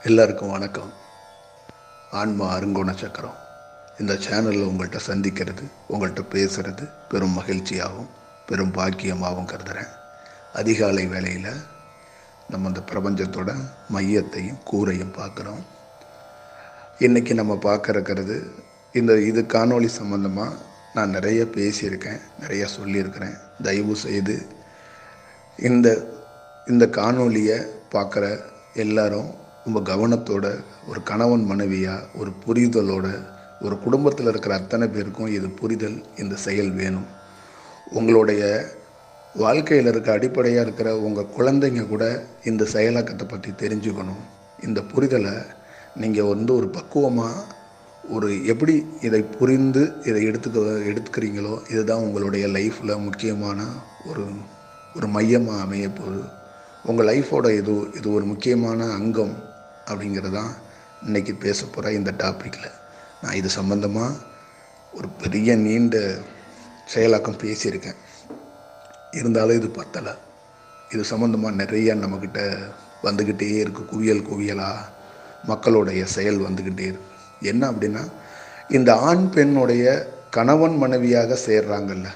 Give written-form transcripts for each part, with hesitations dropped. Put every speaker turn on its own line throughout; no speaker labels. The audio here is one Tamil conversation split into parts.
எல்லாருக்கும் வணக்கம். ஆன்மா அருங்கோண சக்கரம். இந்த சேனலில் உங்கள்கிட்ட சந்திக்கிறது, உங்கள்கிட்ட பேசுகிறது பெரும் மகிழ்ச்சியாகவும் பெரும் பாக்கியமாகவும் கருதுகிறேன். அதிகாலை வேளையில் நம்ம இந்த பிரபஞ்சத்தோட மையத்தையும் கூரையும் பார்க்குறோம். இன்றைக்கி நம்ம பார்க்கறது இது காணொளி சம்மந்தமாக நான் நிறைய பேசியிருக்கேன், நிறைய சொல்லியிருக்கிறேன். தயவு செய்து இந்த இந்த காணொளியை பார்க்குற எல்லாரும் ரொம்ப கவனத்தோட, ஒரு கணவன் மனைவியாக, ஒரு புரிதலோட, ஒரு குடும்பத்தில் இருக்கிற அத்தனை பேருக்கும் இது புரிதல், இந்த செயல் வேணும். உங்களுடைய வாழ்க்கையில் இருக்க அடிப்படையாக இருக்கிற உங்கள் குழந்தைங்க கூட இந்த செயலாக்கத்தை பற்றி தெரிஞ்சுக்கணும். இந்த புரிதலை நீங்கள் ஒரு பக்குவமாக எப்படி இதை புரிந்து இதை எடுத்துக்கிறீங்களோ இதுதான் உங்களுடைய லைஃப்பில் முக்கியமான ஒரு மையமாக அமைய போகுது. உங்கள் லைஃபோட இது ஒரு முக்கியமான அங்கம் அப்படிங்கிறதான் இன்றைக்கி பேச போகிற இந்த டாப்பிக்கில். நான் இது சம்பந்தமாக ஒரு பெரிய நீண்ட செயலாக்கம் பேசியிருக்கேன். இருந்தாலும் இது பத்தலை. இது சம்மந்தமாக நிறைய நம்மக்கிட்ட வந்துக்கிட்டே இருக்குது. குவியலாக மக்களுடைய செயல் வந்துக்கிட்டே இருக்கு. என்ன அப்படின்னா, இந்த ஆண் பெண்ணுடைய கணவன் மனைவியாக சேர்றாங்கல்ல,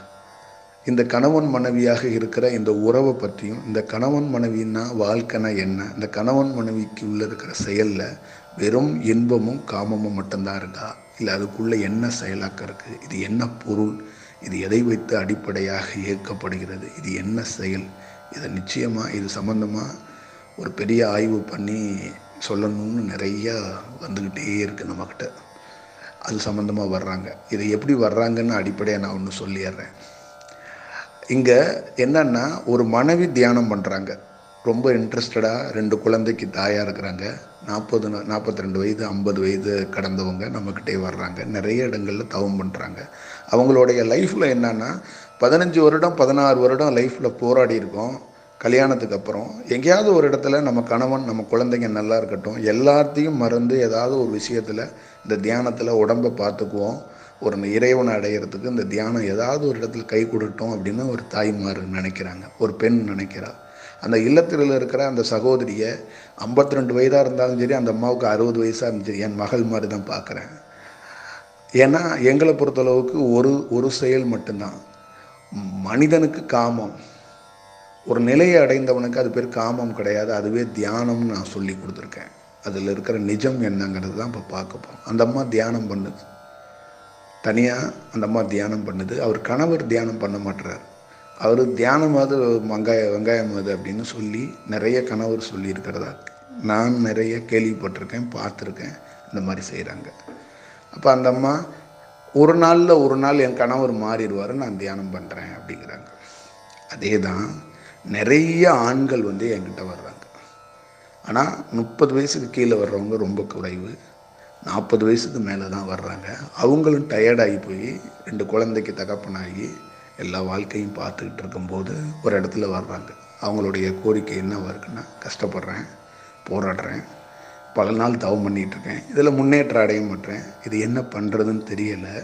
இந்த கணவன் மனைவியாக இருக்கிற இந்த உறவை பற்றியும், இந்த கணவன் மனைவின்னா வாழ்க்கைனா என்ன, இந்த கணவன் மனைவிக்கு உள்ளே இருக்கிற செயலில் வெறும் இன்பமும் காமமும் மட்டும்தான் இருக்கா, இல்லை அதுக்குள்ளே என்ன செயலாக்கம் இருக்குது, இது என்ன பொருள், இது எதை வைத்து அடிப்படையாக இயக்கப்படுகிறது, இது என்ன செயல், இதை நிச்சயமாக இது சம்மந்தமாக ஒரு பெரிய ஆய்வு பண்ணி சொல்லணும்னு நிறையா வந்துக்கிட்டே இருக்குது நம்மக்கிட்ட. அது சம்மந்தமாக வர்றாங்க. இதை எப்படி வர்றாங்கன்னு அடிப்படையாக நான் ஒன்று சொல்லிடுறேன். இங்கே என்னன்னா, ஒரு மனைவி தியானம் பண்ணுறாங்க, ரொம்ப இன்ட்ரெஸ்டடாக, 2 குழந்தைக்கு தாயாக இருக்கிறாங்க, 42 வயது 50 வயது கடந்தவங்க நம்மக்கிட்டே வர்றாங்க. நிறைய இடங்களில் தவம் பண்ணுறாங்க. அவங்களுடைய லைஃப்பில் என்னன்னா, 15 வருடம் 16 வருடம் லைஃப்பில் போராடி இருக்கோம். கல்யாணத்துக்கு அப்புறம் எங்கேயாவது ஒரு இடத்துல நம்ம கணவன், நம்ம குழந்தைங்க நல்லா இருக்கட்டும், எல்லாத்தையும் மறந்து ஏதாவது ஒரு விஷயத்தில் இந்த தியானத்தில் உடம்பை பார்த்துக்குவோம். ஒரு இறைவனை அடையிறதுக்கு இந்த தியானம் ஏதாவது ஒரு இடத்துல கை கொடுத்தோம் அப்படின்னு ஒரு தாய்மார் நினைக்கிறாங்க, ஒரு பெண் நினைக்கிறா. அந்த இல்லத்தில் இருக்கிற அந்த சகோதரியை 52 வயதாக இருந்தாலும் சரி, அந்த அம்மாவுக்கு 60 வயசாக இருந்துச்சு, என் மகள் மாதிரி தான் பார்க்குறேன். ஏன்னா எங்களை பொறுத்தளவுக்கு ஒரு செயல் மட்டும்தான். மனிதனுக்கு காமம், ஒரு நிலையை அடைந்தவனுக்கு அது பேர் காமம் கிடையாது, அதுவே தியானம்னு நான் சொல்லி கொடுத்துருக்கேன். அதில் இருக்கிற நிஜம் என்னங்கிறது தான் இப்போ பார்க்க போகிறோம். அந்த அம்மா தியானம் பண்ணுது, தனியாக அந்த அம்மா தியானம் பண்ணுது. அவர் கணவர் தியானம் பண்ண மாட்டுறார். அவர் தியானமாவது வெங்காயமாவது அப்படின்னு சொல்லி நிறைய கணவர் சொல்லியிருக்கிறதா நான் நிறைய கேள்விப்பட்டிருக்கேன், பார்த்துருக்கேன். இந்த மாதிரி செய்கிறாங்க. அப்போ அந்த அம்மா ஒரு நாள் என் கணவர் மாறிடுவார், நான் தியானம் பண்ணுறேன் அப்படிங்கிறாங்க. அதே தான் நிறைய ஆண்கள் என்கிட்ட வர்றாங்க. ஆனால் 30 வயசுக்கு கீழே வர்றவங்க ரொம்ப குறைவு. 40 வயசுக்கு மேலே தான் வர்றாங்க. அவங்களும் டயர்டாகி போய் 2 குழந்தைக்கு தகப்பனாகி எல்லா வாழ்க்கையும் பார்த்துக்கிட்டு இருக்கும்போது ஒரு இடத்துல வர்றாங்க. அவங்களுடைய கோரிக்கை என்னவா இருக்குன்னா, கஷ்டப்படுறேன், போராடுறேன், பல நாள் தவம் பண்ணிகிட்ருக்கேன், இதில் முன்னேற்றம் அடைய மாட்டேன், இது என்ன பண்ணுறதுன்னு தெரியலை.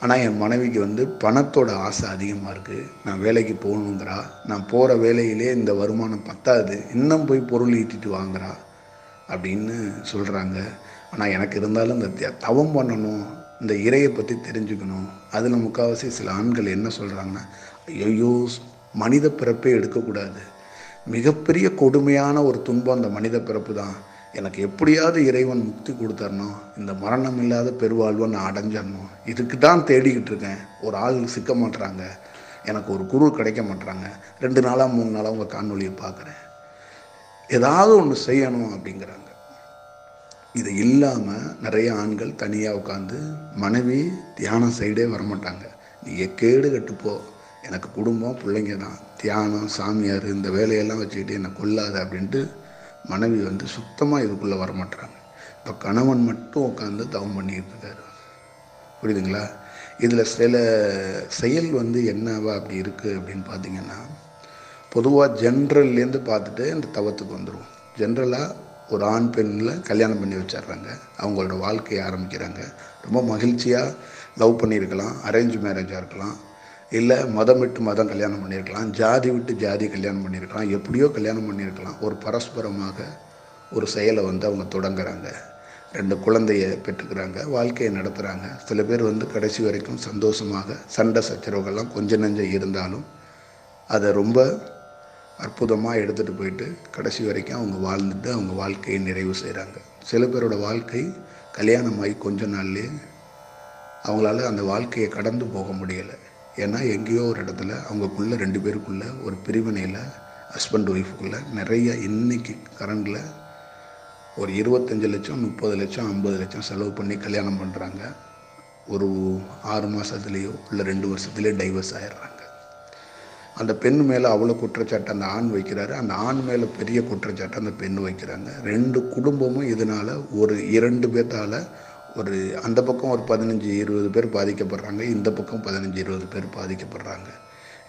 ஆனால் என் மனைவிக்கு பணத்தோட ஆசை அதிகமாக இருக்குது, நான் வேலைக்கு போகணுங்கிறா, நான் போகிற வேலையிலே இந்த வருமானம் பத்தாது, இன்னும் போய் பொருள் ஈட்டிட்டு வாங்குறா அப்படின்னு சொல்கிறாங்க. ஆனால் எனக்கு இருந்தாலும் இந்த தவம் பண்ணணும், இந்த இறையை பற்றி தெரிஞ்சுக்கணும். அதில் முக்கால்வாசி சில ஆண்கள் என்ன சொல்கிறாங்கன்னா, ஐயோ மனித பிறப்பே எடுக்கக்கூடாது, மிகப்பெரிய கொடுமையான ஒரு துன்பம் அந்த மனித பிறப்பு தான், எனக்கு எப்படியாவது இறைவன் முக்தி கொடுத்தரணும், இந்த மரணம் இல்லாத பெருவாழ்வை நான் அடைஞ்சிடணும், இதுக்கு தான் தேடிக்கிட்டு இருக்கேன், ஒரு ஆள் சிக்க மாட்டுறாங்க, எனக்கு ஒரு குரு கிடைக்க மாட்டுறாங்க, 2 நாளாக 3 நாளாக உங்கள் காணொலியை பார்க்குறேன், ஏதாவது ஒன்று செய்யணும் அப்படிங்கிறாங்க. இது இல்லாமல் நிறைய ஆண்கள் தனியாக உட்காந்து, மனைவி தியானம் சைடே வரமாட்டாங்க, நீ கேடு கட்டுப்போ, எனக்கு குடும்பம் பிள்ளைங்க தான், தியானம் சாமியார் இந்த வேலையெல்லாம் வச்சுக்கிட்டு என்னை கொல்லாத அப்படின்ட்டு மனைவி சுத்தமாக இதுக்குள்ளே வரமாட்டாங்க. இப்போ கணவன் மட்டும் உட்காந்து தவம் பண்ணிக்கிட்டு இருக்காரு. புரியுதுங்களா? இதில் சில செயல் என்னவா அப்படி இருக்குது அப்படின்னு பார்த்தீங்கன்னா, பொதுவாக ஜென்ரல்லேருந்து பார்த்துட்டு இந்த தவத்துக்கு வந்துடும். ஜென்ரலாக ஒரு ஆண் பெண்ணில் கல்யாணம் பண்ணி வச்சிட்றாங்க, அவங்களோட வாழ்க்கையை ஆரம்பிக்கிறாங்க. ரொம்ப மகிழ்ச்சியாக லவ் பண்ணியிருக்கலாம், அரேஞ்ச் மேரேஜாக இருக்கலாம், இல்லை மதம் விட்டு மதம் கல்யாணம் பண்ணியிருக்கலாம், ஜாதி விட்டு ஜாதி கல்யாணம் பண்ணியிருக்கலாம், எப்படியோ கல்யாணம் பண்ணியிருக்கலாம். ஒரு பரஸ்பரமாக ஒரு செயலை வந்து அவங்க தொடங்குறாங்க. 2 குழந்தைய பெற்றுக்கிறாங்க, வாழ்க்கையை நடத்துகிறாங்க. சில பேர் வந்து கடைசி வரைக்கும் சந்தோஷமாக, சண்டை சச்சரவுகள்லாம் கொஞ்சம் நஞ்சம் இருந்தாலும் அதை ரொம்ப அற்புதமாக எடுத்துகிட்டு போயிட்டு கடைசி வரைக்கும் அவங்க வாழ்ந்துட்டு அவங்க வாழ்க்கையை நிறைவு செய்கிறாங்க. சில பேரோட வாழ்க்கை கல்யாணமாகி கொஞ்ச நாள்லேயே அவங்களால அந்த வாழ்க்கையை கடந்து போக முடியலை. ஏன்னா எங்கேயோ ஒரு இடத்துல அவங்களுக்குள்ள 2 பேருக்குள்ள ஒரு பிரிவினையில் ஹஸ்பண்ட் ஒய்ஃபுக்குள்ளே நிறைய இன்னைக்கு கரண்டில் ஒரு 25 லட்சம் 30 லட்சம் 50 லட்சம் செலவு பண்ணி கல்யாணம் பண்ணுறாங்க. ஒரு 6 மாதத்துலேயோ இல்லை 2 வருஷத்துலேயோ டைவர்ஸ் ஆகிடுறாங்க. அந்த பெண் மேலே அவ்வளோ குற்றச்சாட்டு அந்த ஆண் வைக்கிறாரு, அந்த ஆண் மேலே பெரிய குற்றச்சாட்டு அந்த பெண் வைக்கிறாங்க. 2 குடும்பமும் இதனால் ஒரு 2 பேர்த்தால் ஒரு அந்த பக்கம் ஒரு 15-20 பேர் பாதிக்கப்படுறாங்க, இந்த பக்கம் 15-20 பேர் பாதிக்கப்படுறாங்க.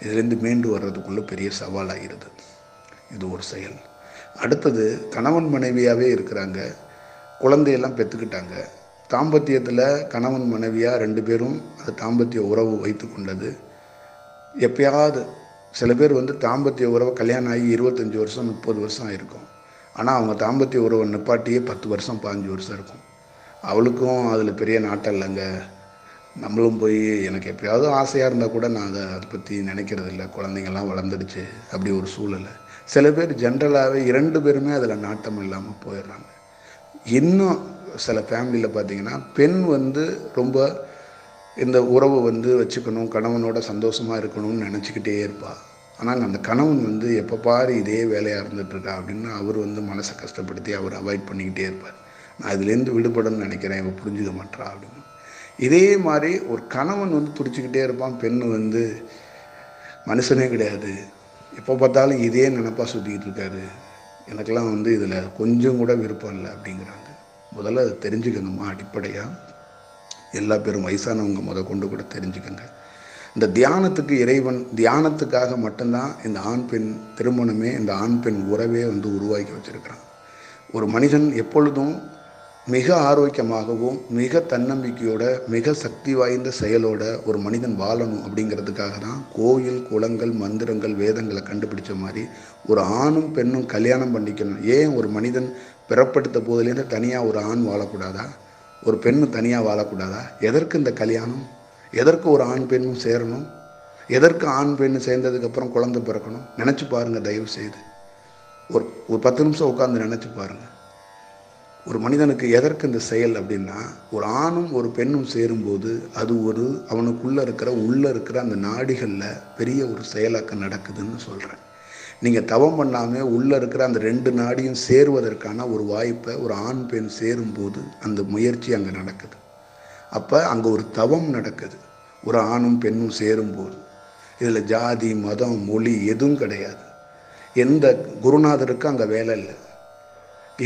இதுலேருந்து மீண்டு வர்றதுக்குள்ளே பெரிய சவாலாகிடுது. இது ஒரு செயல். அடுத்தது கணவன் மனைவியாகவே இருக்கிறாங்க, குழந்தையெல்லாம் பெற்றுக்கிட்டாங்க. தாம்பத்தியத்தில் கணவன் மனைவியாக 2 பேரும் அந்த தாம்பத்திய உறவு வைத்து கொண்டது. எப்பயாவது சில பேர் வந்து தாம்பத்திய உறவை கல்யாணம் ஆகி 25 வருஷம் 30 வருஷம் ஆகிருக்கும். ஆனால் அவங்க தாம்பத்திய உறவை நிப்பாட்டியே 10 வருஷம் 15 வருஷம் இருக்கும். அவளுக்கும் அதில் பெரிய நாட்டம் இல்லைங்க. நம்மளும் போய் எனக்கு எப்பயாவது ஆசையாக இருந்தால் கூட நான் அதை பற்றி நினைக்கிறது இல்லை, குழந்தைங்கள்லாம் வளர்ந்துடுச்சு அப்படி ஒரு சூழலை. சில பேர் ஜென்ரலாகவே 2 பேருமே அதில் நாட்டம் இல்லாமல் போயிடுறாங்க. இன்னும் சில ஃபேமிலியில் பார்த்திங்கன்னா பெண் வந்து ரொம்ப இந்த உறவை வந்து வச்சுக்கணும், கணவனோட சந்தோஷமாக இருக்கணும்னு நினச்சிக்கிட்டே இருப்பாள். ஆனால் அந்த கணவன் வந்து எப்போ பாரு இதே வேலையாக இருந்துகிட்ருக்கா அப்படின்னு அவர் வந்து மனசை கஷ்டப்படுத்தி அவர் அவாய்ட் பண்ணிக்கிட்டே இருப்பார். நான் இதுலேருந்து விடுபடணும்னு நினைக்கிறேன், இவன் புரிஞ்சுக்க மாட்டா அப்படின்னு. இதே மாதிரி ஒரு கணவன் வந்து துடிச்சிக்கிட்டே இருப்பான், பெண்ணு வந்து மனுஷனே கிடையாது, எப்போ பார்த்தாலும் இதே நினப்பாக சுற்றிக்கிட்டு இருக்காரு, எனக்கெல்லாம் வந்து இதில் கொஞ்சம் கூட விருப்பம் இல்லை அப்படிங்கிறாங்க. முதல்ல அதை தெரிஞ்சுக்கணுமா? அடிப்படையாக எல்லா பேரும் வயசானவங்க கொண்டு கூட தெரிஞ்சுக்கங்க. இந்த தியானத்துக்கு இறைவன் தியானத்துக்காக மட்டும்தான் இந்த ஆண் பெண் திருமணமே, இந்த ஆண் பெண் உறவே வந்து உருவாக்கி வச்சுருக்கிறான். ஒரு மனிதன் எப்பொழுதும் மிக ஆரோக்கியமாகவும் மிக தன்னம்பிக்கையோட மிக சக்தி வாய்ந்த செயலோட ஒரு மனிதன் வாழணும் அப்படிங்கிறதுக்காக தான் கோயில் குளங்கள் மந்திரங்கள் வேதங்களை கண்டுபிடிச்ச மாதிரி ஒரு ஆணும் பெண்ணும் கல்யாணம் பண்ணிக்கணும். ஏன் ஒரு மனிதன் பிறப்படுத்த போதிலேருந்து தனியாக ஒரு ஆண் வாழக்கூடாதா, ஒரு பெண்ணு தனியாக வாழக்கூடாதா? எதற்கு இந்த கல்யாணம்? எதற்கு ஒரு ஆண் பெண்ணும் சேரணும்? எதற்கு ஆண் பெண்ணு சேர்ந்ததுக்கப்புறம் குழந்தை பிறக்கணும்? நினச்சி பாருங்கள், தயவு செய்து ஒரு 10 நிமிஷம் உட்காந்து நினச்சி பாருங்கள். ஒரு மனிதனுக்கு எதற்கு இந்த செயல் அப்படின்னா, ஒரு ஆணும் ஒரு பெண்ணும் சேரும்போது அது ஒரு அவனுக்குள்ளே இருக்கிற அந்த நாடிகளில் பெரிய ஒரு செயலாக்கம் நடக்குதுன்னு சொல்கிறேன். நீங்கள் தவம் பண்ணாமல் உள்ளே இருக்கிற அந்த 2 நாடியும் சேருவதற்கான ஒரு வாய்ப்பை ஒரு ஆண் பெண் சேரும்போது அந்த முயற்சி அங்கே நடக்குது. அப்போ அங்கே ஒரு தவம் நடக்குது ஒரு ஆணும் பெண்ணும் சேரும்போது. இதில் ஜாதி மதம் மொழி எதுவும் கிடையாது. எந்த குருநாதருக்கும் அங்கே வேலை இல்லை,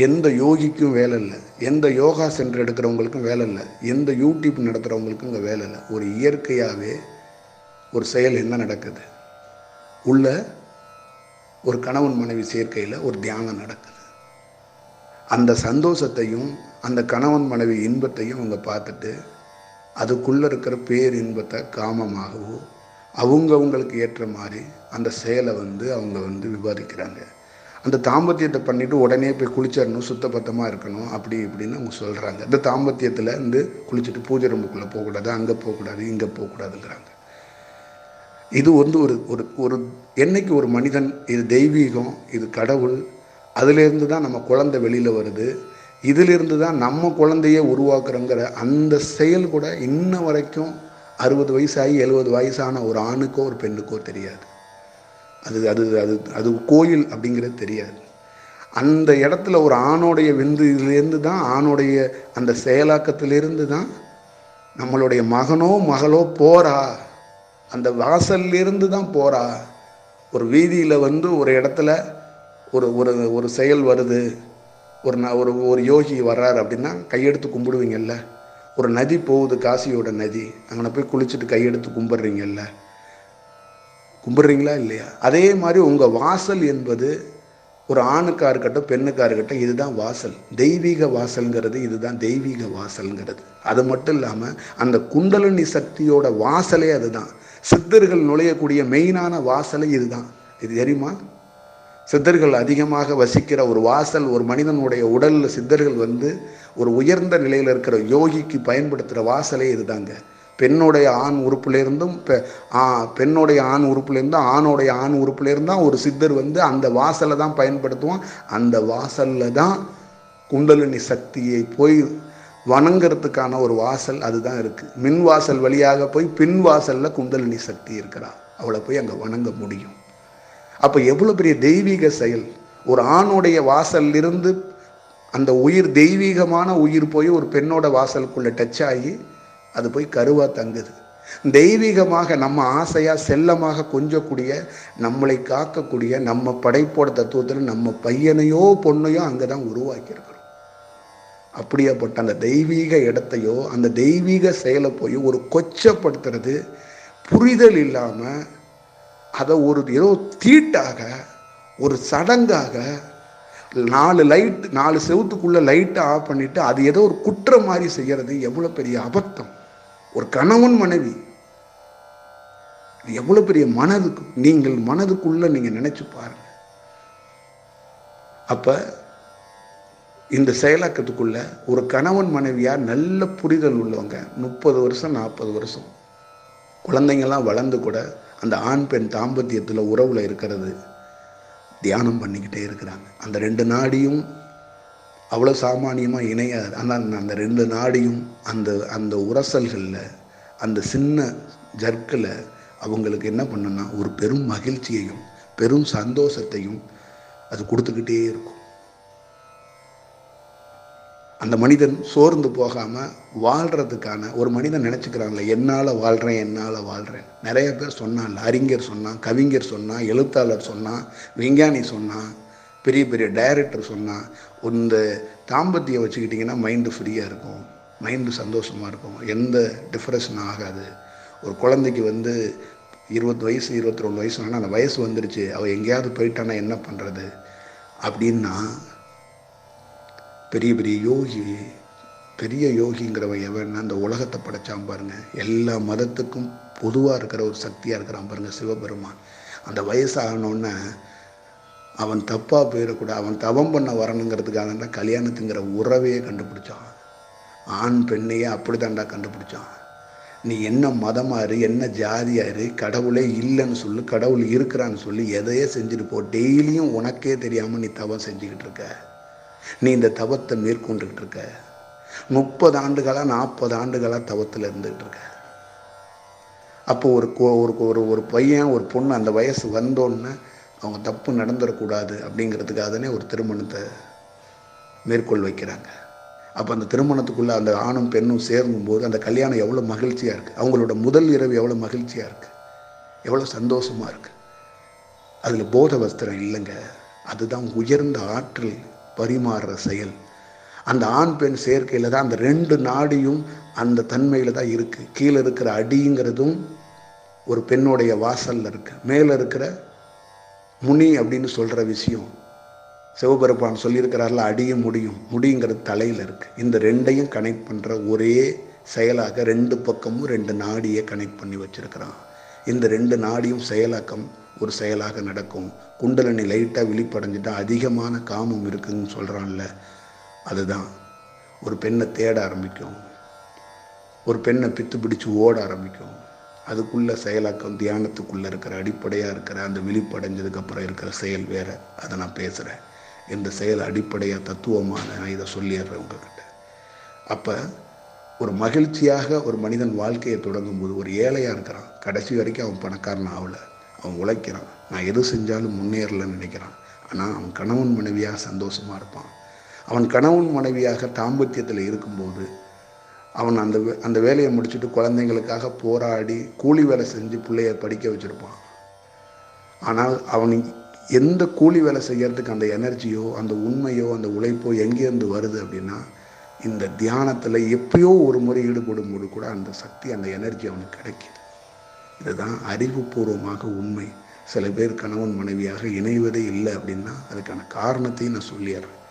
எந்த யோகிக்கும் வேலை இல்லை, எந்த யோகா சென்டர் எடுக்கிறவங்களுக்கும் வேலை இல்லை, எந்த யூடியூப் நடத்துகிறவங்களுக்கும் இங்கே வேலை இல்லை. ஒரு இயற்கையாகவே ஒரு செயல் என்ன நடக்குது, உள்ள ஒரு கணவன் மனைவி சேர்க்கையில் ஒரு தியானம் நடக்குது. அந்த சந்தோஷத்தையும் அந்த கணவன் மனைவி இன்பத்தையும் அவங்க பார்த்துட்டு அதுக்குள்ளே இருக்கிற பேரின்பத்தை காமமாகவோ அவங்களுக்கு ஏற்ற மாதிரி அந்த செயலை வந்து அவங்க வந்து விவாதிக்கிறாங்க. அந்த தாம்பத்தியத்தை பண்ணிவிட்டு உடனே போய் குளிச்சிடணும், சுத்தபத்தமாக இருக்கணும் அப்படி இப்படின்னு அவங்க சொல்கிறாங்க. இந்த தாம்பத்தியத்தில் வந்து குளிச்சுட்டு பூஜை ரூமுக்குள்ளே போகக்கூடாது, அங்கே போகக்கூடாது, இங்கே போகக்கூடாதுங்கிறாங்க. இது வந்து ஒரு என்னைக்கு ஒரு மனிதன் இது தெய்வீகம், இது கடவுள், அதிலிருந்து தான் நம்ம குழந்தை வெளியில் வருது, இதிலிருந்து தான் நம்ம குழந்தைய உருவாக்குறோங்கிற அந்த செயல் கூட இன்ன வரைக்கும் 60 வயசாகி 70 வயசான ஒரு ஆணுக்கோ ஒரு பெண்ணுக்கோ தெரியாது. அது அது அது அது கோயில் அப்படிங்கிறது தெரியாது. அந்த இடத்துல ஒரு ஆணோடைய விந்து இதுலேருந்து தான், ஆணோடைய அந்த செயலாக்கத்திலிருந்து தான் நம்மளுடைய மகனோ மகளோ போகிறா, அந்த வாசல்லிருந்து தான் போகிறா. ஒரு வீதியில் வந்து ஒரு இடத்துல ஒரு ஒரு ஒரு செயல் வருது, ஒரு யோகி வர்றாரு அப்படின்னா கையெடுத்து கும்பிடுவீங்கல்ல. ஒரு நதி போகுது, காசியோட நதி, அங்கே போய் குளிச்சுட்டு கையெடுத்து கும்பிட்றீங்களா இல்லையா? அதே மாதிரி உங்கள் வாசல் என்பது ஒரு ஆணுக்காக இருக்கட்டும் பெண்ணுக்காக இருக்கட்டும், இதுதான் வாசல். தெய்வீக வாசல்ங்கிறது இதுதான் தெய்வீக வாசல்ங்கிறது. அது மட்டும் இல்லாமல் அந்த குண்டலினி சக்தியோட வாசலே அதுதான். சித்தர்கள் நுழையக்கூடிய மெயினான வாசலே இதுதான். இது தெரியுமா? சித்தர்கள் அதிகமாக வசிக்கிற ஒரு வாசல், ஒரு மனிதனுடைய உடலில் சித்தர்கள் ஒரு உயர்ந்த நிலையில் இருக்கிற யோகிக்கு பயன்படுத்துகிற வாசலே இதுதாங்க. பெண்ணுடைய ஆண் உறுப்புலேருந்தும் பெண்ணுடைய ஆண் உறுப்புலேருந்தும் ஆணோடைய ஆண் உறுப்புலேருந்தான் ஒரு சித்தர் அந்த வாசலை தான் பயன்படுத்துவோம். அந்த வாசலில் தான் குண்டலினி சக்தியை போய் வணங்கிறதுக்கான ஒரு வாசல் அதுதான் இருக்குது. மின் வாசல் வழியாக போய் பின் வாசலில் குண்டலினி சக்தி இருக்கிறா, அவளை போய் அங்கே வணங்க முடியும். அப்போ எவ்வளோ பெரிய தெய்வீக செயல்! ஒரு ஆணுடைய வாசலிருந்து அந்த உயிர், தெய்வீகமான உயிர் போய் ஒரு பெண்ணோட வாசலுக்குள்ளே டச் ஆகி அது போய் கருவாக தங்குது. தெய்வீகமாக நம்ம ஆசையாக செல்லமாக கொஞ்சக்கூடிய, நம்மளை காக்கக்கூடிய, நம்ம படைப்போட தத்துவத்தில் நம்ம பையனையோ பொண்ணையோ அங்கே தான் உருவாக்கியிருக்கிறோம். அப்படியாப்பட்ட அந்த தெய்வீக இடத்தையோ அந்த தெய்வீக செயலை போய் ஒரு கொச்சப்படுத்துறது, புரிதல் இல்லாமல் அதை ஒரு ஏதோ தீட்டாக, ஒரு சடங்காக, 4 செவத்துக்குள்ள லைட்டை ஆஃப் பண்ணிட்டு அது ஏதோ ஒரு குற்றம் மாதிரி செய்யறது எவ்வளோ பெரிய அபத்தம்! ஒரு கணவன் மனைவி எவ்வளோ பெரிய நீங்கள் மனதுக்குள்ள நீங்கள் நினைச்சு பாருங்க. அப்போ இந்த செயலாக்கத்துக்குள்ள ஒரு கணவன் மனைவியா நல்ல புரிதல் உள்ளவங்க 30 வருஷம் 40 வருஷம் குழந்தைங்கள்லாம் வளர்ந்து கூட அந்த ஆண் பெண் தாம்பத்தியத்தில் உறவில் இருக்கிறது தியானம் பண்ணிக்கிட்டே இருக்கிறாங்க. அந்த 2 நாடியும் அவ்வளோ சாமானியமாக இணையாது. ஆனால் அந்த 2 நாடியும் அந்த உரசல்களில், அந்த சின்ன ஜர்க்கில் அவங்களுக்கு என்ன பண்ணுன்னா ஒரு பெரும் மகிழ்ச்சியையும் பெரும் சந்தோஷத்தையும் அது கொடுத்துக்கிட்டே இருக்கும். அந்த மனிதன் சோர்ந்து போகாமல் வாழ்கிறதுக்கான ஒரு மனிதன் நினச்சிக்கிறான்ல, என்னால் வாழ்கிறேன். நிறைய பேர் சொன்னான்ல, அறிஞர் சொன்னான், கவிஞர் சொன்னான், எழுத்தாளர் சொன்னான், விஞ்ஞானி சொன்னான், பெரிய பெரிய டைரக்டர் சொன்னான். இந்த தாம்பத்தியம் வச்சுக்கிட்டிங்கன்னா மைண்டு ஃப்ரீயாக இருக்கும், மைண்டு சந்தோஷமாக இருக்கும், எந்த டிப்ரெஷனும் ஆகாது. ஒரு குழந்தைக்கு 20 வயசு 21 வயசு ஆனால் அந்த வயசு வந்துருச்சு, அவள் எங்கேயாவது போயிட்டானா என்ன பண்ணுறது அப்படின்னா, பெரிய யோகிங்கிறவன் எவன்னா அந்த உலகத்தை படைச்சான் பாருங்க. எல்லா மதத்துக்கும் பொதுவாக இருக்கிற ஒரு சக்தியாக இருக்கிறான் பாருங்க, சிவபெருமான். அந்த வயசு ஆனோடனே அவன் தப்பாக போயிடக்கூடாது, அவன் தவம் பண்ண வரணுங்கிறதுக்காக தான் கல்யாணத்துங்கிற உறவையே கண்டுபிடிச்சான். ஆண் பெண்ணையே அப்படி தாண்டா கண்டுபிடிச்சான். நீ என்ன மதமாரு, என்ன ஜாதியாரு, கடவுளே இல்லைன்னு சொல்லு, கடவுள் இருக்கிறான்னு சொல்லி எதையே செஞ்சுட்டு போ, டெய்லியும் உனக்கே தெரியாமல் நீ தவம் செஞ்சுக்கிட்டு இருக்க. நீ இந்த தவத்தை மேற்கொண்டுகிட்டு இருக்க. 30 ஆண்டுகளா 40 ஆண்டுகளா தவத்தில் இருந்துகிட்டு இருக்க. அப்போ ஒரு பையன் ஒரு பொண்ணு அந்த வயசு வந்தோன்னு அவங்க தப்பு நடந்துடக்கூடாது அப்படிங்கிறதுக்காகவே ஒரு திருமணத்தை மேற்கொள் வைக்கிறாங்க. அப்போ அந்த திருமணத்துக்குள்ளே அந்த ஆணும் பெண்ணும் சேரும்போது அந்த கல்யாணம் எவ்வளோ மகிழ்ச்சியாக இருக்குது, அவங்களோட முதல் இரவு எவ்வளோ மகிழ்ச்சியாக இருக்குது, எவ்வளோ சந்தோஷமாக இருக்குது. அதில் போத வஸ்திரம் இல்லைங்க, அதுதான் உயர்ந்த ஆற்றல் பரிமாறுற செயல். அந்த ஆண் பெண் சேர்க்கையில் தான் அந்த 2 நாடியும் அந்த தன்மையில் தான் இருக்குது. கீழே இருக்கிற அடிங்கிறதும் ஒரு பெண்ணுடைய வாசலில் இருக்குது. மேலே இருக்கிற முனி அப்படின்னு சொல்கிற விஷயம் சிவபெருமான் சொல்லியிருக்கிறார்ல, அடியும் முடிங்கிறது தலையில் இருக்குது. இந்த 2ஐயும் கனெக்ட் பண்ணுற ஒரே செயலாக 2 பக்கமும் 2 நாடியை கனெக்ட் பண்ணி வச்சுருக்கிறான். இந்த 2 நாடியும் செயலாக்கம் ஒரு செயலாக நடக்கும். குண்டலினி லைட்டாக விழிப்படைஞ்சிட்டா அதிகமான காமம் இருக்குதுன்னு சொல்கிறான்ல, அதுதான் ஒரு பெண்ணை தேட ஆரம்பிக்கும், ஒரு பெண்ணை பித்து பிடிச்சு ஓட ஆரம்பிக்கும். அதுக்குள்ள செயலாக்கம் தியானத்துக்குள்ளே இருக்கிற அடிப்படையாக இருக்கிற அந்த விழிப்படைஞ்சதுக்கப்புறம் இருக்கிற செயல் வேறு. அதை நான் பேசுகிறேன். இந்த செயல் அடிப்படையாக தத்துவமான நான் இதை சொல்லிடுறேன் உங்ககிட்ட. அப்போ ஒரு மகிழ்ச்சியாக ஒரு மனிதன் வாழ்க்கையை தொடங்கும்போது, ஒரு ஏழையாக இருக்கிறான், கடைசி வரைக்கும் அவன் பணக்காரன் ஆகலை, அவன் உழைக்கிறான், நான் எது செஞ்சாலும் முன்னேறலன்னு நினைக்கிறான். ஆனால் அவன் கணவன் மனைவியாக சந்தோஷமாக இருப்பான். அவன் கணவன் மனைவியாக தாம்பத்தியத்தில் இருக்கும்போது அவன் அந்த வேலையை முடிச்சுட்டு குழந்தைங்களுக்காக போராடி கூலி வேலை செஞ்சு பிள்ளைய படிக்க வச்சுருப்பான். ஆனால் அவன் எந்த கூலி வேலை செய்யறதுக்கு அந்த எனர்ஜியோ அந்த உண்மையோ அந்த உழைப்போ எங்கேருந்து வருது அப்படின்னா, இந்த தியானத்தில் எப்பயோ ஒரு முறை ஈடுபடும் போது கூட அந்த சக்தி, அந்த எனர்ஜி அவனுக்கு கிடைக்கிது. இதுதான் அறிவுபூர்வமாக உண்மை. சில பேர் கணவன் மனைவியாக இணைவதே இல்லை அப்படின்னா அதுக்கான காரணத்தையும் நான் சொல்லிடுறேன்.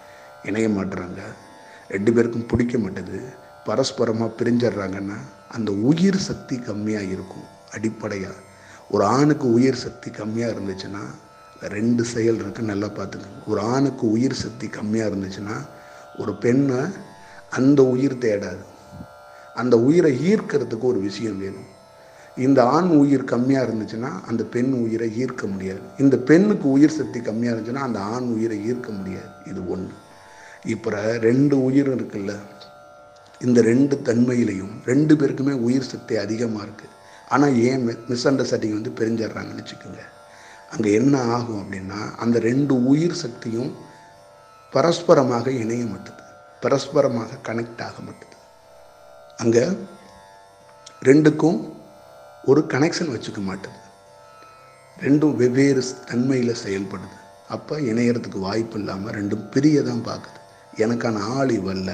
இணைய மாட்டுறாங்க, 2 பேருக்கும் பிடிக்க மாட்டேது, பரஸ்பரமாக பிரிஞ்சிடுறாங்கன்னா அந்த உயிர் சக்தி கம்மியாக இருக்கும். அடிப்படையாக ஒரு ஆணுக்கு உயிர் சக்தி கம்மியாக இருந்துச்சுன்னா 2 செயல் இருக்குது, நல்லா பார்த்துக்கங்க. ஒரு ஆணுக்கு உயிர் சக்தி கம்மியாக இருந்துச்சுன்னா ஒரு பெண்ணை அந்த உயிர் தேடாது. அந்த உயிரை ஈர்க்கிறதுக்கு ஒரு விஷயம் வேணும். இந்த ஆண் உயிர் கம்மியாக இருந்துச்சுன்னா அந்த பெண் உயிரை ஈர்க்க முடியாது. இந்த பெண்ணுக்கு உயிர் சக்தி கம்மியாக இருந்துச்சுன்னா அந்த ஆண் உயிரை ஈர்க்க முடியாது. இது ஒன்று. இப்போ 2 உயிர் இருக்குல்ல, இந்த 2 தன்மையிலையும் 2 பேருக்குமே உயிர் சக்தி அதிகமாக இருக்குது. ஆனால் ஏன் மிஸ் அண்டர்ஸ்டாண்டிங் பிரிஞ்சிடுறாங்கன்னு வச்சுக்கோங்க. அங்கே என்ன ஆகும் அப்படின்னா, அந்த 2 உயிர் சக்தியும் பரஸ்பரமாக இணைய மாட்டுது, பரஸ்பரமாக கனெக்ட் ஆக மாட்டுது. அங்கே 2க்கும் ஒரு கனெக்ஷன் வச்சுக்க மாட்டுது. 2ம் வெவ்வேறு தன்மையில் செயல்படுது. அப்போ இணையறதுக்கு வாய்ப்பு இல்லாமல் 2ம் பிரிய தான் பார்க்குது. எனக்கான ஆள் இவல்ல,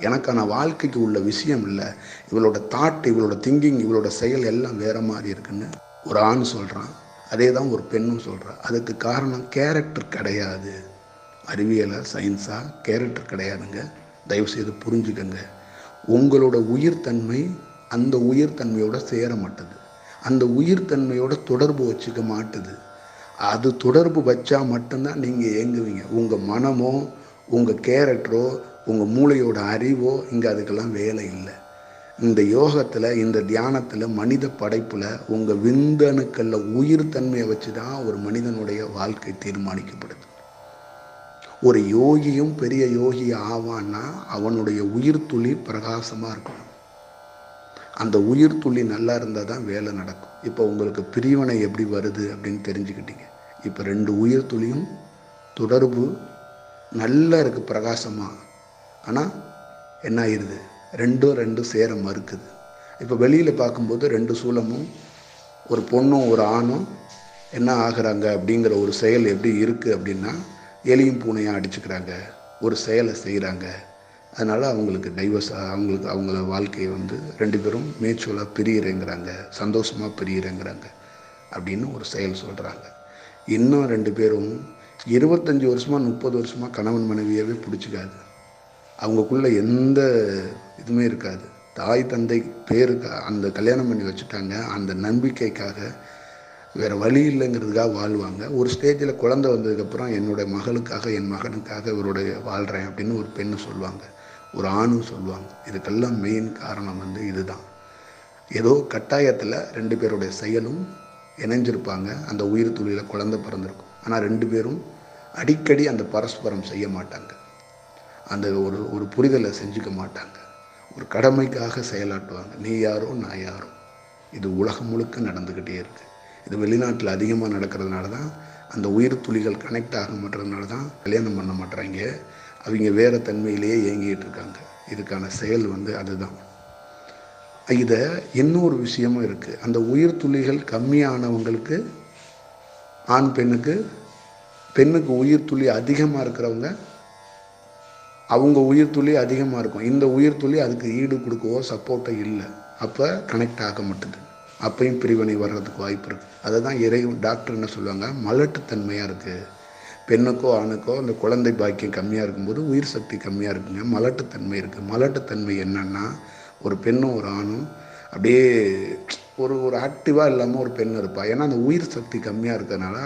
எனக்கான வாழ்க்கைக்கு உள்ள விஷயம் இல்லை, இவளோட தாட், இவளோட திங்கிங், இவளோட செயல் எல்லாம் வேறு மாதிரி இருக்குன்னு ஒரு ஆண் சொல்கிறான். அதே தான் ஒரு பெண்ணும் சொல்கிறான். அதுக்கு காரணம் கேரக்டர் கிடையாது. அறிவியலாக சயின்ஸாக கேரக்டர் கிடையாதுங்க. தயவுசெய்து புரிஞ்சுக்கங்க. உங்களோட உயிர்த்தன்மை அந்த உயிர்த்தன்மையோட சேர மாட்டுது, அந்த உயிர்த்தன்மையோட தொடர்பு வச்சுக்க மாட்டுது. அது தொடர்பு வச்சா மட்டும்தான் நீங்கள் இயங்குவீங்க. உங்கள் மனமோ உங்கள் கேரக்டரோ உங்கள் மூளையோட அறிவோ இங்கே அதுக்கெல்லாம் வேலை இல்லை. இந்த யோகத்தில், இந்த தியானத்தில், மனித படைப்பில் உங்கள் விந்தணுக்களில் உயிர்த்தன்மையை வச்சு தான் ஒரு மனிதனுடைய வாழ்க்கை தீர்மானிக்கப்படுது. ஒரு யோகியும் பெரிய யோகி ஆவான்னா அவனுடைய உயிர் துளி பிரகாசமாக இருக்கணும். அந்த உயிர் துளி நல்லா இருந்தால் தான் வேலை நடக்கும். இப்போ உங்களுக்கு பிரிவினை எப்படி வருது அப்படின்னு தெரிஞ்சுக்கிட்டீங்க. இப்போ 2 உயிர் துளியும் தொடர்பு நல்லா இருக்குது பிரகாசமாக. ஆனால் என்ன ஆயிடுது, 2 சேர மறுக்குது. இப்போ வெளியில் பார்க்கும்போது 2 சூலமும் ஒரு பொண்ணும் ஒரு ஆணும் என்ன ஆகுறாங்க அப்படிங்கிற ஒரு செயல் எப்படி இருக்குது அப்படின்னா, எலியும் பூனையாக அடிச்சுக்கிறாங்க, ஒரு செயலை செய்கிறாங்க. அதனால் அவங்களுக்கு டைவர்ஸ், அவங்கள வாழ்க்கையை 2 பேரும் மேச்சுவலாக பிரியிறேங்கிறாங்க, சந்தோஷமாக பிரியிறேங்கிறாங்க அப்படின்னு ஒரு செயல் சொல்கிறாங்க. இன்னும் 2 பேரும் 25 வருஷமாக 30 வருஷமாக கணவன் மனைவியவே பிடிச்சிக்காது. அவங்களுக்குள்ள எந்த இதுவுமே இருக்காது. தாய் தந்தை பேருக்கு அந்த கல்யாணம் பண்ணி வச்சுட்டாங்க. அந்த நம்பிக்கைக்காக வேறு வழி இல்லைங்கிறதுக்காக வாழ்வாங்க. ஒரு ஸ்டேஜில் குழந்தை வந்ததுக்கப்புறம் என்னுடைய மகளுக்காக, என் மகனுக்காக இவருடைய வாழ்கிறேன் அப்படின்னு ஒரு பெண்ணு சொல்லுவாங்க, ஒரு ஆணும் சொல்லுவாங்க. இதுக்கெல்லாம் மெயின் காரணம் இதுதான். ஏதோ கட்டாயத்தில் 2 பேருடைய செயலும் இணைஞ்சிருப்பாங்க. அந்த உயிர் துளியில் குழந்தை பிறந்திருக்கும். ஆனால் 2 பேரும் அடிக்கடி அந்த பரஸ்பரம் செய்ய மாட்டாங்க. அந்த ஒரு புரிதலை செஞ்சுக்க மாட்டாங்க. ஒரு கடமைக்காக செயலாட்டுவாங்க. நீ யாரோ நான் யாரோ. இது உலகம் முழுக்க நடந்துக்கிட்டே இருக்குது. இது வெளிநாட்டில் அதிகமாக நடக்கிறதுனால தான், அந்த உயிர் துளிகள் கனெக்ட் ஆக மாட்டதுனால தான் கல்யாணம் பண்ண மாட்டுறாங்க. அவங்க வேறு தன்மையிலேயே இயங்கிட்டு இருக்காங்க. இதுக்கான செயல் அதுதான். இதை இன்னொரு விஷயமும் இருக்குது. அந்த உயிர் துளிகள் கம்மியானவங்களுக்கு, ஆண் பெண்ணுக்கு உயிர் துளி அதிகமாக இருக்கிறவங்க, அவங்க உயிர் துளி அதிகமாக இருக்கும். இந்த உயிர் துளி அதுக்கு ஈடு கொடுக்கவோ சப்போர்ட்டோ இல்லை. அப்போ கனெக்ட் ஆக மாட்டுது. அப்பையும் பிரிவினை வர்றதுக்கு வாய்ப்பு இருக்குது. அதை தான் டாக்டர் என்ன சொல்லுவாங்க, மலட்டுத்தன்மையாக இருக்குது. பெண்ணுக்கோ ஆணுக்கோ அந்த குழந்தை பாக்கியம் கம்மியாக இருக்கும்போது உயிர் சக்தி கம்மியாக இருக்குங்க, மலட்டுத்தன்மை இருக்குது. மலட்டுத்தன்மை என்னன்னா, ஒரு பெண்ணும் ஒரு ஆணும் அப்படியே ஒரு ஆக்டிவாக இல்லாமல் ஒரு பெண் இருப்பாள். ஏன்னா அந்த உயிர் சக்தி கம்மியாக இருக்கிறதுனால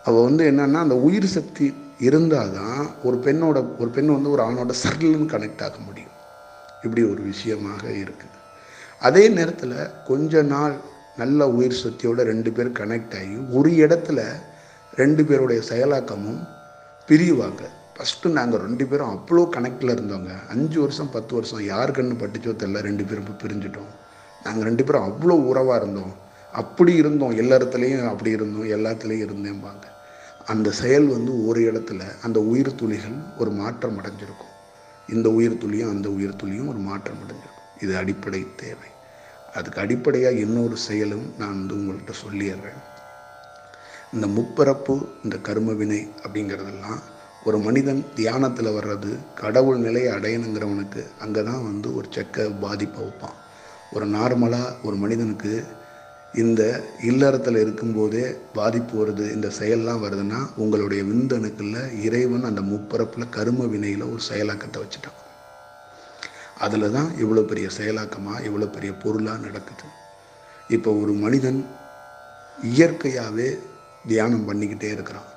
அவள் என்னன்னா, அந்த உயிர் சக்தி இருந்தால் தான் ஒரு பெண் ஒரு ஆணோட சர்லுன்னு கனெக்ட் ஆக முடியும். இப்படி ஒரு விஷயமாக இருக்குது. அதே நேரத்தில் கொஞ்ச நாள் நல்ல உயிர் சக்தியோட 2 பேர் கனெக்ட் ஆகி ஒரு இடத்துல 2 பேருடைய செயலாக்கமும் பிரிவாங்க. ஃபஸ்ட்டு நாங்கள் 2 பேரும் அவ்வளோ கனெக்டில் இருந்தோங்க. 5 வருஷம் 10 வருஷம் யார் கண்ணு பட்டுச்சோ தெரியல, 2 பேரும் பிரிஞ்சிட்டோம். நாங்கள் 2 பேரும் அவ்வளோ உறவாக இருந்தோம், அப்படி இருந்தோம், எல்லா இடத்துலையும் அப்படி இருந்தோம், எல்லாத்துலேயும் இருந்தேன்பாங்க. அந்த செயல் ஒரு இடத்துல அந்த உயிர் துளிகள் ஒரு மாற்றம் அடைஞ்சிருக்கும். இந்த உயிர் துளியும் அந்த உயிர் துளியும் ஒரு மாற்றம் அடைஞ்சிருக்கும். இது அடிப்படை தேவை. அதுக்கு அடிப்படையாக இன்னொரு செயலும் நான் உங்கள்கிட்ட சொல்லிடுறேன். இந்த முப்பிறப்பு, இந்த கர்ம வினை அப்படிங்கிறதெல்லாம் ஒரு மனிதன் தியானத்தில் வர்றது, கடவுள் நிலையை அடையணுங்கிறவனுக்கு அங்கே தான் ஒரு செக்க பாதிப்பை வைப்பான். ஒரு நார்மலாக ஒரு மனிதனுக்கு இந்த இல்லறத்தில் இருக்கும்போதே பாதிப்பு வருது, இந்த செயல்லாம் வருதுன்னா உங்களுடைய விந்தணுக்களில் இறைவன் அந்த முப்பிறப்பில் கர்ம வினையில் ஒரு செயலாக்கத்தை வச்சுட்டான். அதில் தான் இவ்வளோ பெரிய செயலாக்கமாக, இவ்வளோ பெரிய பொருளாக நடக்குது. இப்போ ஒரு மனிதன் இயற்கையாகவே தியானம் பண்ணிக்கிட்டே இருக்கிறான்.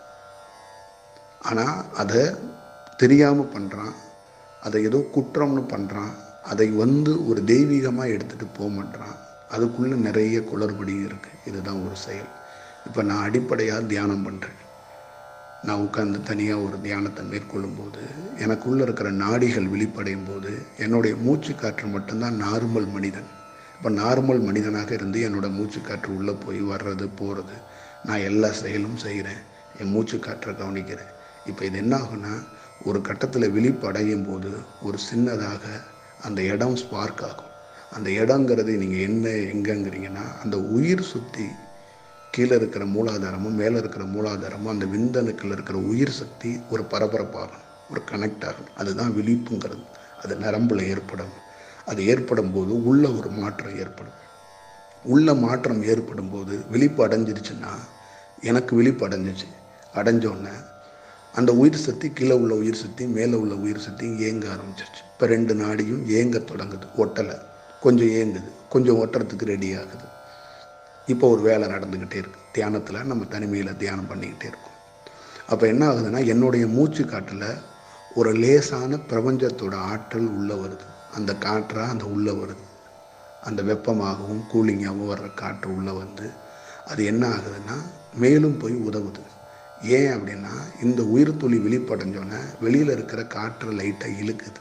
ஆனால் அதை தெரியாமல் பண்ணுறான், அதை ஏதோ குற்றம்னு பண்ணுறான், அதை ஒரு தெய்வீகமாக எடுத்துகிட்டு போக மாட்டான். அதுக்குள்ளே நிறைய குளறுபடி இருக்குது. இதுதான் ஒரு செயல். இப்போ நான் அடிப்படையாக தியானம் பண்ணுறேன். நான் உட்காந்து தனியாக ஒரு தியானத்தை மேற்கொள்ளும் போது எனக்குள்ளே இருக்கிற நாடிகள் விழிப்படையும் போது என்னுடைய மூச்சு காற்று மட்டும்தான் நார்மல் மனிதன். இப்போ நார்மல் மனிதனாக இருந்து என்னோடய மூச்சு காற்று உள்ளே போய் வர்றது போகிறது, நான் எல்லா செயலும் செய்கிறேன், என் மூச்சு காற்றை கவனிக்கிறேன். இப்போ இது என்ன ஆகுன்னா, ஒரு கட்டத்தில் விழிப்படையும் போது ஒரு சின்னதாக அந்த இடம் ஸ்பார்க் ஆகும். அந்த இடங்கிறது நீங்கள் எங்கேங்கிறீங்கன்னா, அந்த உயிர் சுற்றி கீழே இருக்கிற மூலாதாரமும் மேலே இருக்கிற மூலாதாரமும் அந்த விந்தணுக்கள் இருக்கிற உயிர் சக்தி ஒரு பரபரப்பாகணும், ஒரு கனெக்ட் ஆகணும். அதுதான் விழிப்புங்கிறது. அது நரம்பில் ஏற்படும். அது ஏற்படும் போது உள்ள ஒரு மாற்றம் ஏற்படும். உள்ள மாற்றம் ஏற்படும் போது விழிப்பு அடைஞ்சிருச்சுன்னா, எனக்கு விழிப்பு அடைஞ்சோடனே அந்த உயிர் சக்தி கீழே உள்ள உயிர் சக்தி மேலே உள்ள உயிர் சக்தி ஏங்க ஆரம்பிச்சிருச்சு. இப்போ 2 நாடியும் ஏங்க தொடங்குது. ஒட்டலை, கொஞ்சம் ஏங்குது, கொஞ்சம் ஒட்டுறதுக்கு ரெடி ஆகுது. இப்போ ஒரு வேலை நடந்துக்கிட்டே இருக்குது. தியானத்தில் நம்ம தனிமையில் தியானம் பண்ணிக்கிட்டே இருக்கோம். அப்போ என்ன ஆகுதுன்னா, என்னுடைய மூச்சு காற்றில் ஒரு லேசான பிரபஞ்சத்தோட ஆற்றல் உள்ளே வருது. அந்த காற்றாக அந்த உள்ளே வருது. அந்த வெப்பமாகவும் கூலிங்காகவும் வர்ற காற்று உள்ளே வந்து அது என்ன ஆகுதுன்னா மேலும் போய் உதவுது. ஏன் அப்படின்னா, இந்த உயிர் துளி விழிப்படைஞ்சோன்னே வெளியில் இருக்கிற காற்றை லைட்டாக இழுக்குது.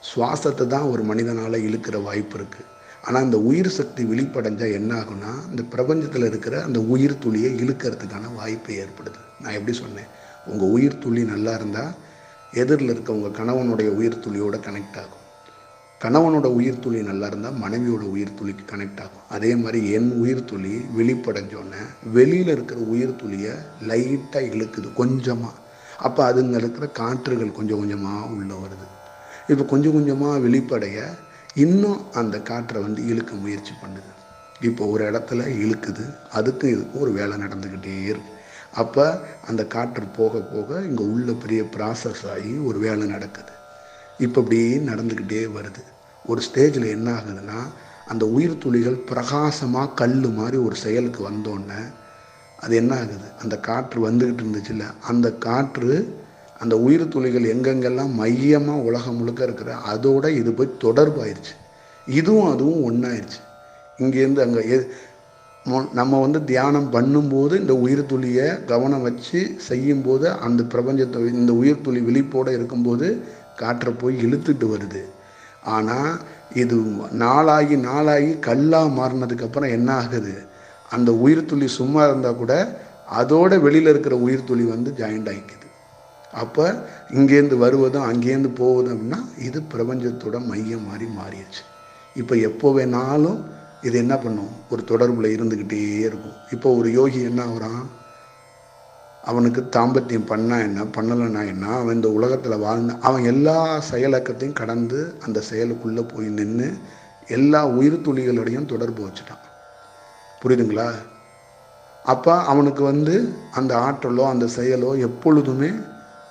சுவாசத்தை தான் ஒரு மனிதனால் இழுக்கிற வாய்ப்பு இருக்குது. ஆனால் அந்த உயிர் சக்தி விழிப்படைஞ்சால் என்ன ஆகுனா, இந்த பிரபஞ்சத்தில் இருக்கிற அந்த உயிர் துளியை இழுக்கிறதுக்கான வாய்ப்பு ஏற்படுது. நான் எப்படி சொன்னேன், உங்கள் உயிர் துளி நல்லா இருந்தால் எதிரில் இருக்க உங்கள் கணவனுடைய உயிர் துளியோட கனெக்ட் ஆகும். கணவனோட உயிர் துளி நல்லா இருந்தால் மனைவியோட உயிர் துளிக்கு கனெக்ட் ஆகும். அதே மாதிரி என் உயிர் துளி விழிப்படைஞ்சோன்னே வெளியில் இருக்கிற உயிர் துளியை லைட்டாக இழுக்குது கொஞ்சமாக. அப்போ அதுங்க இருக்கிற காற்றுகள் கொஞ்சம் கொஞ்சமாக உள்ளே வருது. இப்போ கொஞ்சம் கொஞ்சமாக வெளிப்படைய இன்னும் அந்த காற்றை இழுக்க முயற்சி பண்ணுது. இப்போ ஒரு இடத்துல இழுக்குது, இதுக்கும் ஒரு வேலை நடந்துக்கிட்டே இருக்கு. அப்போ அந்த காற்று போக போக இங்கே உள்ள பெரிய ப்ராசஸ் ஆகி ஒரு வேலை நடக்குது. இப்போ இப்படி நடந்துக்கிட்டே வருது. ஒரு ஸ்டேஜில் என்ன ஆகுதுன்னா, அந்த உயிர் துளிகள் பிரகாசமாக கல் மாதிரி ஒரு செயலுக்கு வந்தோடனே அது என்ன ஆகுது, அந்த காற்று வந்துக்கிட்டு இருந்துச்சுல்ல, அந்த காற்று அந்த உயிர் துளிகள் எங்கெங்கெல்லாம் மையமாக உலகம் முழுக்க இருக்கிற அதோட இது போய் தொடர்பு ஆயிடுச்சு. இதுவும் அதுவும் ஒன்றாயிருச்சு. இங்கேருந்து அங்கே நம்ம தியானம் பண்ணும்போது இந்த உயிர் துளியை கவனம் வச்சு செய்யும்போது அந்த பிரபஞ்சத்தை இந்த உயிர் துளி விழிப்போடு இருக்கும்போது காற்றை போய் இழுத்துட்டு வருது. ஆனால் இது நாளாகி கல்லாக மாறினதுக்கப்புறம் என்ன ஆகுது, அந்த உயிர் துளி சும்மா இருந்தால் கூட அதோட வெளியில் இருக்கிற உயிர் துளி ஜாயிண்ட் ஆகிக்குது. அப்போ இங்கேருந்து வருவதும் அங்கேருந்து போவதும் அப்படின்னா இது பிரபஞ்சத்தோட மையம் மாதிரி மாறிடுச்சு. இப்போ எப்போ வேணாலும் இது என்ன பண்ணும், ஒரு தொடர்பில் இருந்துக்கிட்டே இருக்கும். இப்போ ஒரு யோகி என்ன ஆகுறான், அவனுக்கு தாம்பத்தியம் பண்ணா என்ன பண்ணலைன்னா என்ன, அவன் இந்த உலகத்தில் வாழ்ந்து அவன் எல்லா செயலக்கத்தையும் கடந்து அந்த செயலுக்குள்ளே போய் நின்று எல்லா உயிர் துளிகளோடையும் தொடர்பு வச்சுட்டான். புரியுதுங்களா? அப்போ அவனுக்கு அந்த ஆற்றலோ அந்த செயலோ எப்பொழுதுமே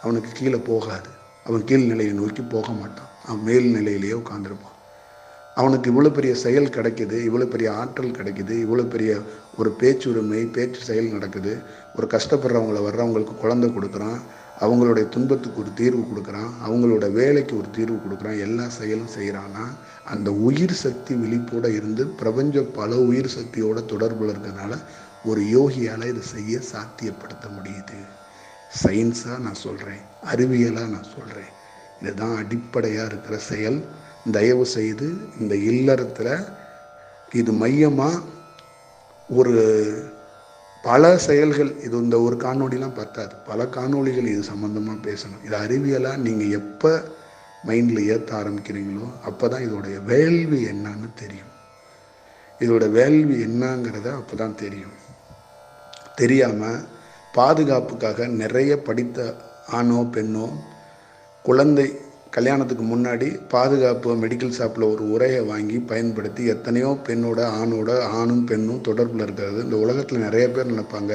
அவனுக்கு கீழே போகாது. அவன் கீழ்நிலையை நோக்கி போக மாட்டான். அவன் மேல்நிலையிலேயே உட்காந்துருப்பான். அவனுக்கு இவ்வளோ பெரிய செயல் கிடைக்குது, இவ்வளோ பெரிய ஆற்றல் கிடைக்குது, இவ்வளோ பெரிய ஒரு பேச்சு செயல் நடக்குது. ஒரு கஷ்டப்படுறவங்களை வர்றவங்களுக்கு குழந்தை கொடுக்குறான், அவங்களுடைய துன்பத்துக்கு ஒரு தீர்வு கொடுக்குறான், அவங்களோட வேலைக்கு ஒரு தீர்வு கொடுக்குறான், எல்லா செயலும் செய்கிறான்னா அந்த உயிர் சக்தி விழிப்போடு இருந்து பல உயிர் சக்தியோட தொடர்பில் இருக்கிறதுனால ஒரு யோகியால் இதை செய்ய சாத்தியப்படுத்த முடியுது. சயின்ஸாக நான் சொல்கிறேன், அறிவியலாக நான் சொல்கிறேன். இதுதான் அடிப்படையாக இருக்கிற செயல். தயவு செய்து இந்த இல்லறத்தில் இது மையமாக ஒரு பல செயல்கள், இது இந்த ஒரு காணொலிலாம் பத்தாது, பல காணொலிகள் இது சம்மந்தமாக பேசணும். இது அறிவியலாக நீங்கள் எப்போ மைண்டில் ஏற்ற ஆரம்பிக்கிறீங்களோ அப்போ தான் இதோடைய வேள்வி என்னன்னு தெரியும். இதோட வேள்வி என்னங்கிறத அப்போ தான் தெரியும். தெரியாமல் பாதுகாப்புக்காக நிறைய படித்த ஆணோ பெண்ணோ குழந்தை கல்யாணத்துக்கு முன்னாடி பாதுகாப்பு மெடிக்கல் ஷாப்பில் ஒரு உரையை வாங்கி பயன்படுத்தி எத்தனையோ ஆணும் பெண்ணும் தொடர்பில் இருக்கிறது. இந்த உலகத்தில் நிறைய பேர் நினைப்பாங்க,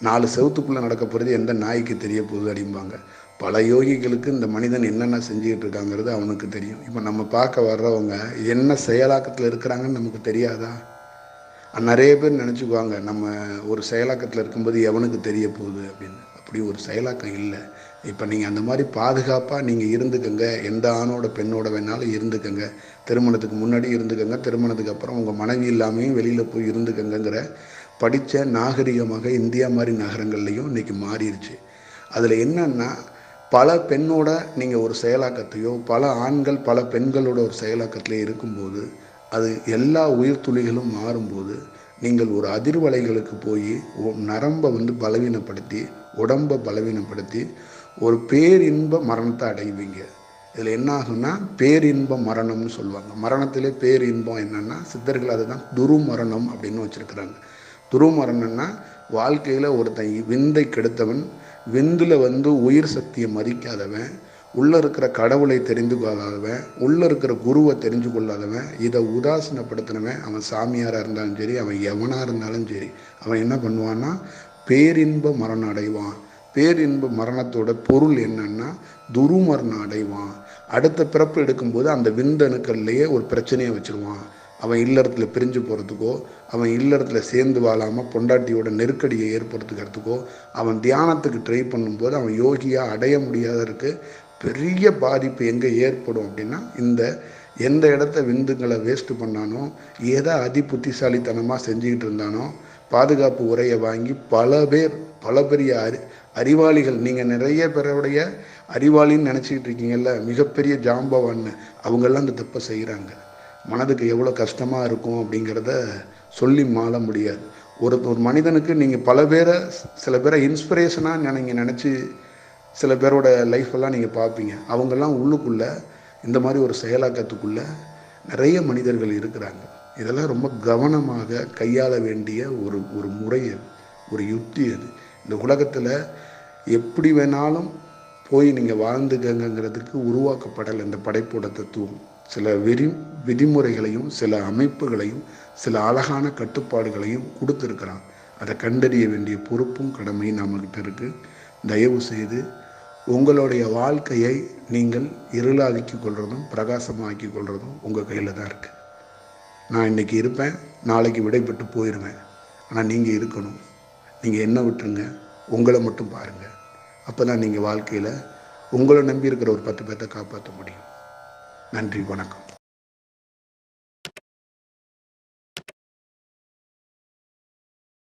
4 செவத்துக்குள்ளே நடக்க போகிறது எந்த நாய்க்கு தெரிய போகுது அப்படிம்பாங்க. பல யோகிகளுக்கு இந்த மனிதன் என்னென்ன செஞ்சுக்கிட்டு இருக்காங்கிறது அவனுக்கு தெரியும். இப்போ நம்ம பார்க்க வர்றவங்க என்ன செயலாக்கத்தில் இருக்கிறாங்கன்னு நமக்கு தெரியாதா? நிறைய பேர் நினச்சிக்குவாங்க நம்ம ஒரு செயலாக்கத்தில் இருக்கும்போது எவனுக்கு தெரிய போகுது அப்படின்னு. அப்படி ஒரு செயலாக்கம் இல்லை. இப்போ நீங்கள் அந்த மாதிரி பாதுகாப்பாக நீங்கள் இருந்துக்கங்க. எந்த ஆணோட பெண்ணோட வேணாலும் இருந்துக்கங்க. திருமணத்துக்கு முன்னாடி இருந்துக்கங்க, திருமணத்துக்கு அப்புறம் உங்கள் மனைவி இல்லாமையும் வெளியில் போய் இருந்துக்கங்கிற படித்த நாகரிகமாக இந்தியா மாதிரி நகரங்கள்லேயும் இன்றைக்கி மாறிடுச்சு. அதில் என்னன்னா, பல பெண்ணோட நீங்கள் ஒரு செயலாக்கத்தையோ, பல ஆண்கள் பல பெண்களோட ஒரு செயலாக்கத்திலே இருக்கும்போது, அது எல்லா உயிர் துளிகளும் மாறும்போது, நீங்கள் ஒரு அதிர்வலைகளுக்கு போய் நரம்பை பலவீனப்படுத்தி, உடம்பை பலவீனப்படுத்தி ஒரு பேரின்ப மரணத்தை அடைவீங்க. இதில் என்ன ஆகும்னா, பேரின்ப மரணம்னு சொல்லுவாங்க. மரணத்திலே பேரின்பம் என்னன்னா, சித்தர்கள் அதுதான் துருமரணம் அப்படின்னு வச்சுருக்கிறாங்க. துருமரணம்னா வாழ்க்கையில் ஒருத்தன் விந்தை கெடுத்தவன், விந்தில் உயிர் சக்தியை மதிக்காதவன், உள்ளே இருக்கிற கடவுளை தெரிந்து கொள்ளாதவன், உள்ளே இருக்கிற குருவை தெரிஞ்சு கொள்ளாதவன், இதை உதாசீனப்படுத்தினவன், அவன் சாமியாராக இருந்தாலும் சரி, அவன் எவனாக இருந்தாலும் சரி, அவன் என்ன பண்ணுவான்னா பேரின்ப மரணம் அடைவான். பேரின்ப மரணத்தோட பொருள் என்னன்னா துருமரணம் அடைவான். அடுத்த பிறப்பு எடுக்கும்போது அந்த விந்தணுக்கள்லேயே ஒரு பிரச்சனையை வச்சுருவான். அவன் இல்லறத்தில் பிரிஞ்சு போகிறதுக்கோ, அவன் இல்லறத்தில் சேர்ந்து வாழாமல் பொண்டாட்டியோட நெருக்கடியை ஏற்படுத்துக்கிறதுக்கோ, அவன் தியானத்துக்கு ட்ரை பண்ணும்போது அவன் யோகியாக அடைய முடியாதற்கு பெரிய பாதிப்பு எங்கே ஏற்படும் அப்படின்னா, எந்த இடத்த விந்துங்களை வேஸ்ட்டு பண்ணானோ, எதை அதி புத்திசாலித்தனமாக செஞ்சுக்கிட்டு இருந்தானோ, பாதுகாப்பு உரையை வாங்கி பல பெரிய அறிவாளிகள், நீங்கள் நிறைய பேருடைய அறிவாளின்னு நினச்சிக்கிட்டு இருக்கீங்கல்ல, மிகப்பெரிய ஜாம்பவான்னு, அவங்கெல்லாம் அந்த தப்பை செய்கிறாங்க. மனதுக்கு எவ்வளோ கஷ்டமாக இருக்கும் அப்படிங்கிறத சொல்லி மாள முடியாது. ஒரு மனிதனுக்கு நீங்கள் சில பேரை இன்ஸ்பிரேஷனாக நீங்கள் நினச்சி சில பேரோட லைஃப்பெல்லாம் நீங்கள் பார்ப்பீங்க. அவங்கெல்லாம் உள்ளுக்குள்ளே இந்த மாதிரி ஒரு செயலாக்கத்துக்குள்ளே நிறைய மனிதர்கள் இருக்கிறாங்க. இதெல்லாம் ரொம்ப கவனமாக கையாள வேண்டிய ஒரு முறை அது, ஒரு யுக்தி அது. இந்த உலகத்தில் எப்படி வேணாலும் போய் நீங்கள் வாழ்ந்துக்கங்கிறதுக்கு உருவாக்கப்படலை இந்த படைப்போட தத்துவம். சில விதிமுறைகளையும், சில அமைப்புகளையும், சில அழகான கட்டுப்பாடுகளையும் கொடுத்துருக்கிறான். அதை கண்டறிய வேண்டிய பொறுப்பும் கடமையும் நம்மக்கிட்ட இருக்குது. தயவு செய்து உங்களுடைய வாழ்க்கையை நீங்கள் இருளாக்கி கொள்வதும் பிரகாசமாக்கி கொள்வதும் உங்கள் கையில் தான் இருக்குது. நான் இன்றைக்கி இருப்பேன், நாளைக்கு விடைபெற்று போயிடுவேன். ஆனால் நீங்கள் இருக்கணும். நீங்கள் என்ன விட்டுருங்க, உங்களை மட்டும் பாருங்கள். அப்போ தான் நீங்கள் வாழ்க்கையில் உங்களை நம்பி இருக்கிற ஒரு 10 பேர்த்தை காப்பாற்ற முடியும். நன்றி, வணக்கம்.